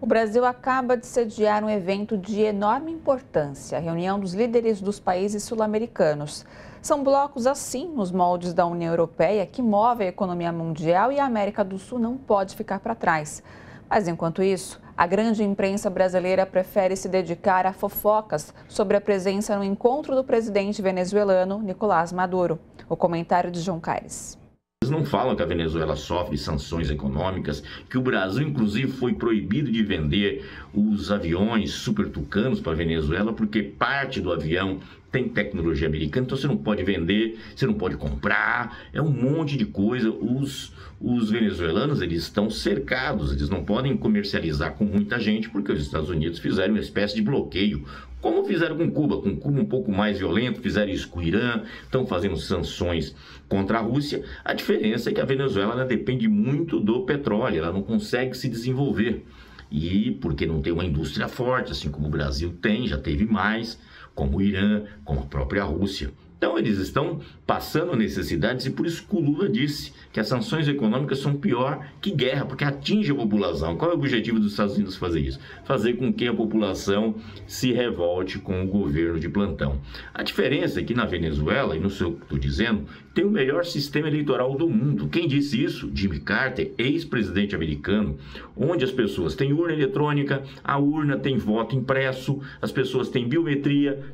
O Brasil acaba de sediar um evento de enorme importância, a reunião dos líderes dos países sul-americanos. São blocos assim, nos moldes da União Europeia, que move a economia mundial e a América do Sul não pode ficar para trás. Mas, enquanto isso, a grande imprensa brasileira prefere se dedicar a fofocas sobre a presença no encontro do presidente venezuelano, Nicolás Maduro. O comentário de João Caires. Eles não falam que a Venezuela sofre sanções econômicas, que o Brasil, inclusive, foi proibido de vender os aviões Super Tucanos para a Venezuela, porque parte do avião tem tecnologia americana, então você não pode vender, você não pode comprar, é um monte de coisa. Os venezuelanos, eles estão cercados, eles não podem comercializar com muita gente, porque os Estados Unidos fizeram uma espécie de bloqueio, como fizeram com Cuba um pouco mais violento, fizeram isso com o Irã, estão fazendo sanções contra a Rússia. A diferença é que a Venezuela ela depende muito do petróleo, ela não consegue se desenvolver. E porque não tem uma indústria forte, assim como o Brasil tem, já teve mais, como o Irã, como a própria Rússia. Então eles estão passando necessidades e por isso que o Lula disse que as sanções econômicas são pior que guerra, porque atinge a população. Qual é o objetivo dos Estados Unidos fazer isso? Fazer com que a população se revolte com o governo de plantão. A diferença é que na Venezuela, e não sei o que estou dizendo, tem o melhor sistema eleitoral do mundo. Quem disse isso? Jimmy Carter, ex-presidente americano, onde as pessoas têm urna eletrônica, a urna tem voto impresso, as pessoas têm biometria,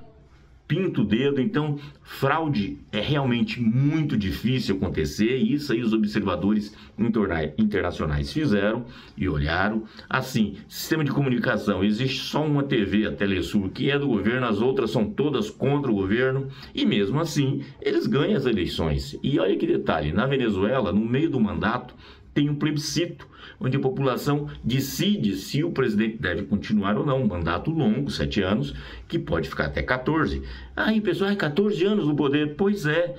pinta o dedo, então fraude é realmente muito difícil acontecer e isso aí os observadores internacionais fizeram e olharam. Assim, sistema de comunicação, existe só uma TV, a Telesur, que é do governo, as outras são todas contra o governo e mesmo assim eles ganham as eleições. E olha que detalhe, na Venezuela, no meio do mandato, tem um plebiscito, onde a população decide se o presidente deve continuar ou não, um mandato longo, 7 anos, que pode ficar até 14. Aí, pessoal, 14 anos no poder. Pois é,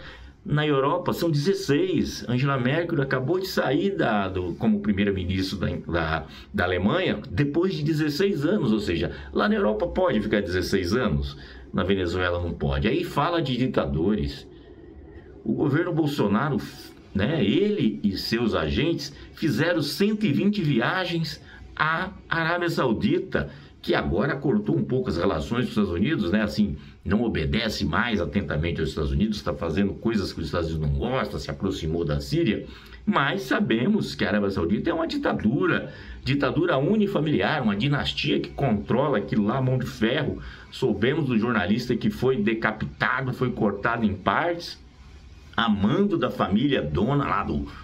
na Europa são 16. Angela Merkel acabou de sair como primeira-ministro da Alemanha depois de 16 anos, ou seja, lá na Europa pode ficar 16 anos, na Venezuela não pode. Aí fala de ditadores. O governo Bolsonaro, ele e seus agentes fizeram 120 viagens à Arábia Saudita, que agora cortou um pouco as relações com os Estados Unidos, assim, não obedece mais atentamente aos Estados Unidos, está fazendo coisas que os Estados Unidos não gostam, se aproximou da Síria, mas sabemos que a Arábia Saudita é uma ditadura unifamiliar, uma dinastia que controla aquilo lá, mão de ferro. Soubemos do jornalista que foi decapitado, foi cortado em partes, amando da família dona lá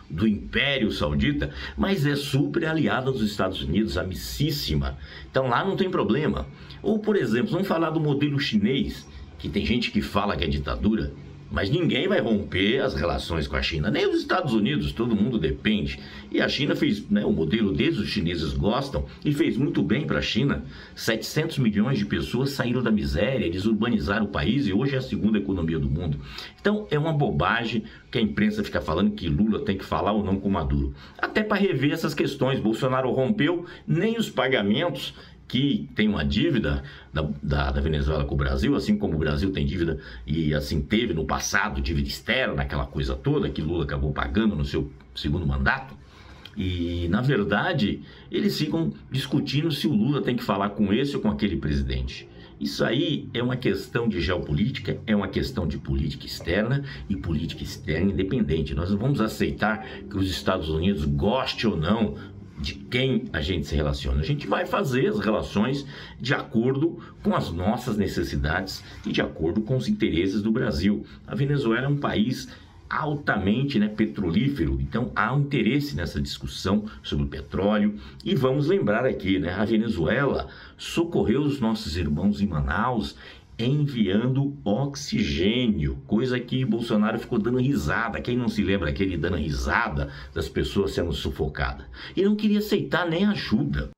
do Império Saudita, mas é super aliada dos Estados Unidos, amicíssima. Então lá não tem problema. Ou, por exemplo, vamos falar do modelo chinês, que tem gente que fala que é ditadura, mas ninguém vai romper as relações com a China, nem os Estados Unidos, todo mundo depende. E a China fez o modelo deles, os chineses gostam, e fez muito bem para a China. 700 milhões de pessoas saíram da miséria, eles urbanizaram o país e hoje é a segunda economia do mundo. Então é uma bobagem que a imprensa fica falando que Lula tem que falar ou não com Maduro. Até para rever essas questões, Bolsonaro rompeu nem os pagamentos que tem uma dívida da Venezuela com o Brasil, assim como o Brasil tem dívida e assim teve no passado, dívida externa, aquela coisa toda que Lula acabou pagando no seu segundo mandato. E, na verdade, eles ficam discutindo se o Lula tem que falar com esse ou com aquele presidente. Isso aí é uma questão de geopolítica, é uma questão de política externa e política externa independente. Nós não vamos aceitar que os Estados Unidos goste ou não de quem a gente se relaciona. A gente vai fazer as relações de acordo com as nossas necessidades e de acordo com os interesses do Brasil. A Venezuela é um país altamente petrolífero, então há um interesse nessa discussão sobre o petróleo. E vamos lembrar aqui, a Venezuela socorreu os nossos irmãos em Manaus enviando oxigênio, coisa que Bolsonaro ficou dando risada. Quem não se lembra aquele dando risada das pessoas sendo sufocadas? E não queria aceitar nem ajuda.